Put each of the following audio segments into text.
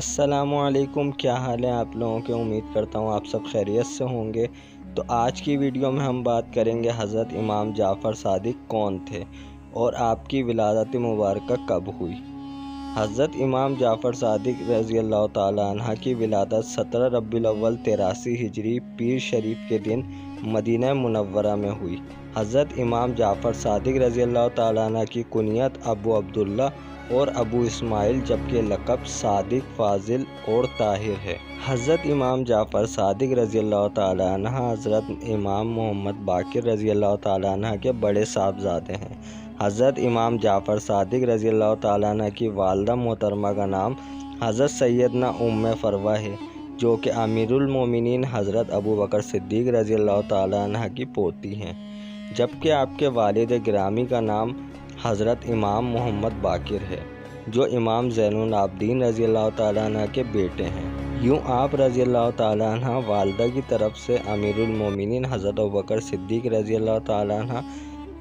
السلام علیکم، کیا حال ہے آپ لوگوں کے؟ امید کرتا ہوں آپ سب خیریت سے ہوں گے۔ تو آج کی ویڈیو میں ہم بات کریں گے حضرت امام جعفر صادق کون تھے اور آپ کی ولادت مبارکہ کب ہوئی۔ حضرت امام جعفر صادق رضی اللہ تعالیٰ عنہ کی ولادت 17 ربیع الاول 83 ہجری پیر شریف کے دن مدینہ منورہ میں ہوئی۔ حضرت امام جعفر صادق رضی اللہ تعالیٰ عنہ کی کنیت ابو عبداللہ اور ابو اسماعیل جبکہ لقب صادق، فاضل اور طاہر ہے۔ حضرت امام جعفر صادق رضی اللہ تعالیٰ عنہ حضرت امام محمد باقر رضی اللہ تعالیٰ عنہ کے بڑے صاحبزادے ہیں۔ حضرت امام جعفر صادق رضی اللہ تعالیٰ عنہ کی والدہ محترمہ کا نام حضرت سیدنا ام فروہ ہے، جو کہ امیر المومنین حضرت ابو بکر صدیق رضی اللہ تعالیٰ عنہ کی پوتی ہیں، جبکہ آپ کے والد گرامی کا نام حضرت امام محمد باقر ہے، جو امام زین العابدین رضی اللہ تعالیٰ عنہ کے بیٹے ہیں۔ یوں آپ رضی اللہ تعالیٰ عنہ والدہ کی طرف سے امیر المومنین حضرت ابو بکر صدیق رضی اللہ تعالیٰ عنہ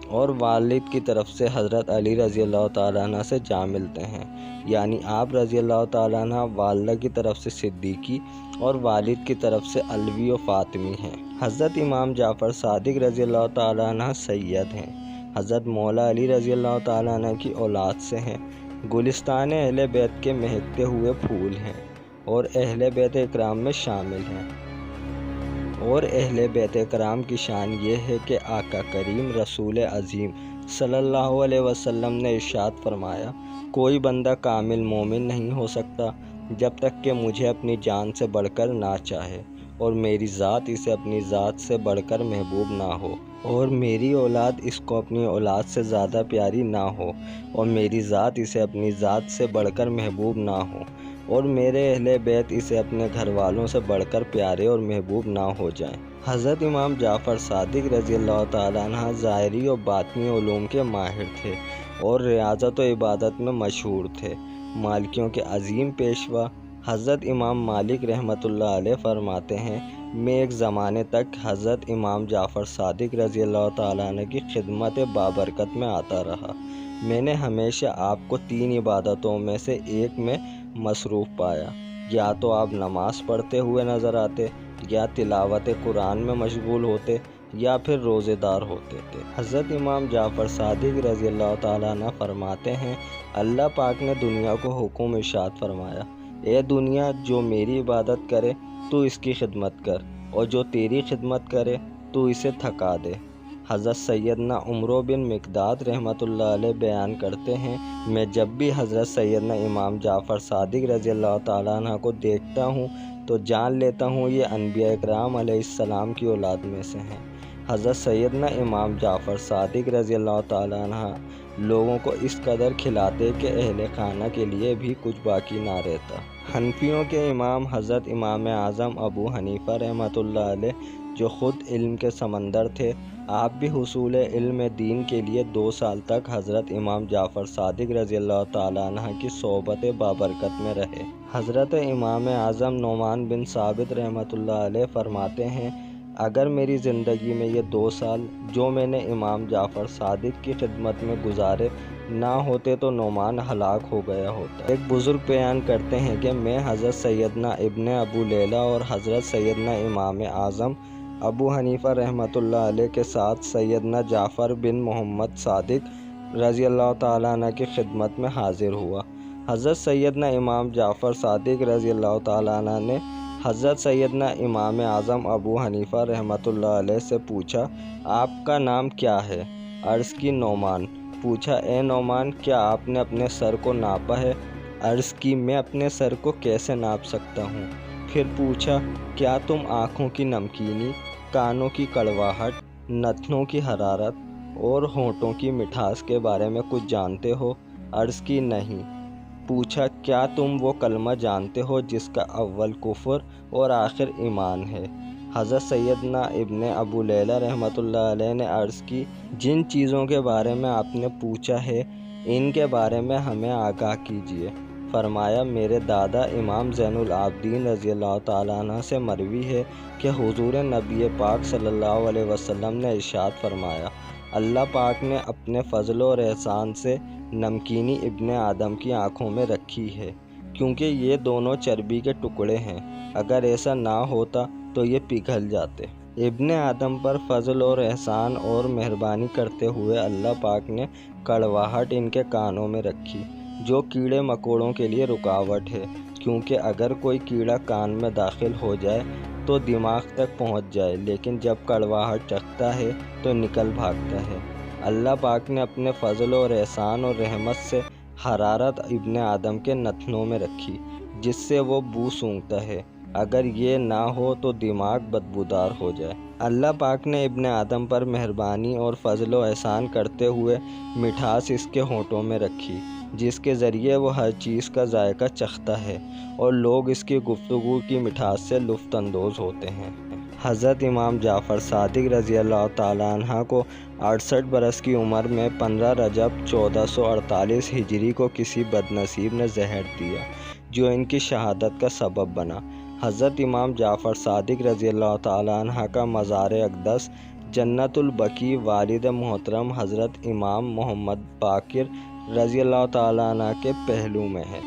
اور والد کی طرف سے حضرت علی رضی اللہ تعالیٰ عنہ سے جا ملتے ہیں، یعنی آپ رضی اللہ تعالیٰ عنہ والدہ کی طرف سے صدیقی اور والد کی طرف سے علوی و فاطمی ہیں۔ حضرت امام جعفر صادق رضی اللہ تعالیٰ عنہ سید ہیں، حضرت مولا علی رضی اللہ تعالیٰ عنہ کی اولاد سے ہیں، گلستان اہل بیت کے مہکتے ہوئے پھول ہیں اور اہل بیت اکرام میں شامل ہیں۔ اور اہل بیت اکرام کی شان یہ ہے کہ آقا کریم رسول عظیم صلی اللہ علیہ وسلم نے ارشاد فرمایا، کوئی بندہ کامل مومن نہیں ہو سکتا جب تک کہ مجھے اپنی جان سے بڑھ کر نہ چاہے، اور میری ذات اسے اپنی ذات سے بڑھ کر محبوب نہ ہو، اور میری اولاد اس کو اپنی اولاد سے زیادہ پیاری نہ ہو، اور میری ذات اسے اپنی ذات سے بڑھ کر محبوب نہ ہو، اور میرے اہل بیت اسے اپنے گھر والوں سے بڑھ کر پیارے اور محبوب نہ ہو جائیں۔ حضرت امام جعفر صادق رضی اللہ تعالیٰ عنہ ظاہری و باطنی علوم کے ماہر تھے اور ریاضت و عبادت میں مشہور تھے۔ مالکیوں کے عظیم پیشوا حضرت امام مالک رحمۃ اللہ علیہ فرماتے ہیں، میں ایک زمانے تک حضرت امام جعفر صادق رضی اللہ تعالیٰ عنہ کی خدمت بابرکت میں آتا رہا۔ میں نے ہمیشہ آپ کو 3 عبادتوں میں سے ایک میں مصروف پایا، یا تو آپ نماز پڑھتے ہوئے نظر آتے، یا تلاوت قرآن میں مشغول ہوتے، یا پھر روزے دار ہوتے تھے۔ حضرت امام جعفر صادق رضی اللہ تعالیٰ عنہ فرماتے ہیں، اللہ پاک نے دنیا کو حکم ارشاد فرمایا، اے دنیا، جو میری عبادت کرے تو اس کی خدمت کر، اور جو تیری خدمت کرے تو اسے تھکا دے۔ حضرت سیدنا عمر بن مقداد رحمۃ اللہ علیہ بیان کرتے ہیں، میں جب بھی حضرت سیدنا امام جعفر صادق رضی اللہ تعالیٰ عنہ کو دیکھتا ہوں تو جان لیتا ہوں یہ انبیاء اکرام علیہ السلام کی اولاد میں سے ہیں۔ حضرت سیدنا امام جعفر صادق رضی اللہ تعالیٰ عنہ لوگوں کو اس قدر کھلاتے کہ اہل خانہ کے لیے بھی کچھ باقی نہ رہتا۔ حنفیوں کے امام حضرت امام اعظم ابو حنیفہ رحمۃ اللہ علیہ، جو خود علم کے سمندر تھے، آپ بھی حصول علم دین کے لیے 2 سال تک حضرت امام جعفر صادق رضی اللہ تعالیٰ عنہ کی صحبت بابرکت میں رہے۔ حضرت امام اعظم نعمان بن ثابت رحمۃ اللہ علیہ فرماتے ہیں، اگر میری زندگی میں یہ 2 سال جو میں نے امام جعفر صادق کی خدمت میں گزارے نہ ہوتے تو نعمان ہلاک ہو گیا ہوتا۔ ایک بزرگ بیان کرتے ہیں کہ میں حضرت سیدنا ابن ابو لیلہ اور حضرت سیدنا امام اعظم ابو حنیفہ رحمۃ اللہ علیہ کے ساتھ سیدنا جعفر بن محمد صادق رضی اللہ تعالیٰ عنہ کی خدمت میں حاضر ہوا۔ حضرت سیدنا امام جعفر صادق رضی اللہ تعالیٰ عنہ نے حضرت سیدنا امام اعظم ابو حنیفہ رحمۃ اللہ علیہ سے پوچھا، آپ کا نام کیا ہے؟ عرض کی نعمان۔ پوچھا، اے نعمان، کیا آپ نے اپنے سر کو ناپا ہے؟ عرض کی، میں اپنے سر کو کیسے ناپ سکتا ہوں؟ پھر پوچھا، کیا تم آنکھوں کی نمکینی، کانوں کی کڑواہٹ، نتنوں کی حرارت اور ہونٹوں کی مٹھاس کے بارے میں کچھ جانتے ہو؟ عرض کی، نہیں۔ پوچھا، کیا تم وہ کلمہ جانتے ہو جس کا اول کفر اور آخر ایمان ہے؟ حضرت سیدنا ابن ابو لیلہ رحمۃ اللہ علیہ نے عرض کی، جن چیزوں کے بارے میں آپ نے پوچھا ہے ان کے بارے میں ہمیں آگاہ کیجیے۔ فرمایا، میرے دادا امام زین العابدین رضی اللہ تعالیٰ عنہ سے مروی ہے کہ حضور نبی پاک صلی اللہ علیہ وسلم نے ارشاد فرمایا، اللہ پاک نے اپنے فضل اور احسان سے نمکینی ابن آدم کی آنکھوں میں رکھی ہے، کیونکہ یہ دونوں چربی کے ٹکڑے ہیں، اگر ایسا نہ ہوتا تو یہ پگھل جاتے۔ ابن آدم پر فضل اور احسان اور مہربانی کرتے ہوئے اللہ پاک نے کڑواہٹ ان کے کانوں میں رکھی، جو کیڑے مکوڑوں کے لیے رکاوٹ ہے، کیونکہ اگر کوئی کیڑا کان میں داخل ہو جائے تو دماغ تک پہنچ جائے، لیکن جب کڑواہٹ چکھتا ہے تو نکل بھاگتا ہے۔ اللہ پاک نے اپنے فضل اور احسان اور رحمت سے حرارت ابن آدم کے نتنوں میں رکھی، جس سے وہ بو سونگھتا ہے، اگر یہ نہ ہو تو دماغ بدبودار ہو جائے۔ اللہ پاک نے ابن آدم پر مہربانی اور فضل و احسان کرتے ہوئے مٹھاس اس کے ہونٹوں میں رکھی، جس کے ذریعے وہ ہر چیز کا ذائقہ چکھتا ہے اور لوگ اس کی گفتگو کی مٹھاس سے لطف اندوز ہوتے ہیں۔ حضرت امام جعفر صادق رضی اللہ تعالیٰ عنہ کو 68 برس کی عمر میں 15 رجب 1448 ہجری کو کسی بد نصیب نے زہر دیا، جو ان کی شہادت کا سبب بنا۔ حضرت امام جعفر صادق رضی اللہ تعالیٰ عنہ کا مزار اقدس جنت البقیع والد محترم حضرت امام محمد باقر رضی اللہ تعالیٰ عنہ کے پہلو میں ہے۔